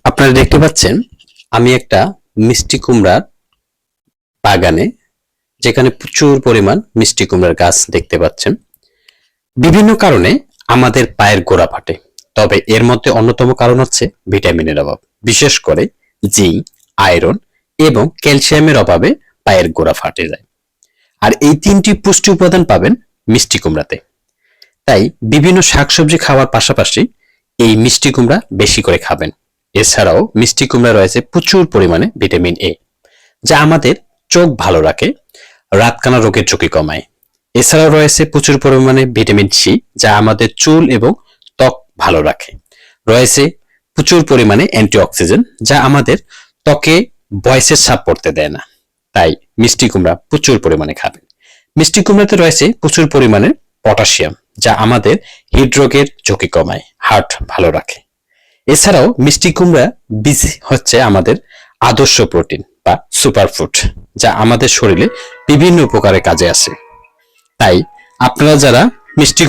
আপনারা দেখতে পাচ্ছেন আমি একটা মিষ্টি কুমড়ার বাগানে, যেখানে প্রচুর পরিমাণ মিষ্টি কুমড়ার গাছ দেখতে পাচ্ছেন। বিভিন্ন কারণে আমাদের পায়ের গোড়া ফাটে, তবে এর মধ্যে অন্যতম কারণ হচ্ছে ভিটামিনের অভাব। বিশেষ করে জিঙ্ক, আয়রন এবং ক্যালসিয়ামের অভাবে পায়ের গোড়া ফাটে যায়। আর এই তিনটি পুষ্টি উপাদান পাবেন মিষ্টি কুমড়াতে। তাই বিভিন্ন শাকসবজি খাওয়ার পাশাপাশি এই মিষ্টি কুমড়া বেশি করে খাবেন। এছাড়াও মিষ্টি কুমড়া রয়েছে প্রচুর পরিমাণে ভিটামিন এ, যা আমাদের চোখ ভালো রাখে, রাতকানা রোগের ঝুঁকি কমায়। এছাড়াও রয়েছে প্রচুর পরিমাণে ভিটামিন সি, যা আমাদের চুল এবং ত্বক ভালো রাখে। রয়েছে প্রচুর পরিমাণে অ্যান্টিঅক্সিডেন্ট, যা আমাদের ত্বকে বয়সের ছাপ পড়তে দেয় না। তাই মিষ্টি কুমড়া প্রচুর পরিমাণে খাবেন। মিষ্টি কুমড়াতে রয়েছে প্রচুর পরিমাণে পটাশিয়াম, যা আমাদের হৃদরোগের ঝুঁকি কমায়, হার্ট ভালো রাখে। এছাড়াও মিষ্টি কুমড়া বীজ হচ্ছে আমাদের আদর্শ প্রোটিন বা সুপারফুড, যা আমাদের শরীরে বিভিন্ন উপকারে কাজে আসে। তাই আপনারা যারা মিষ্টি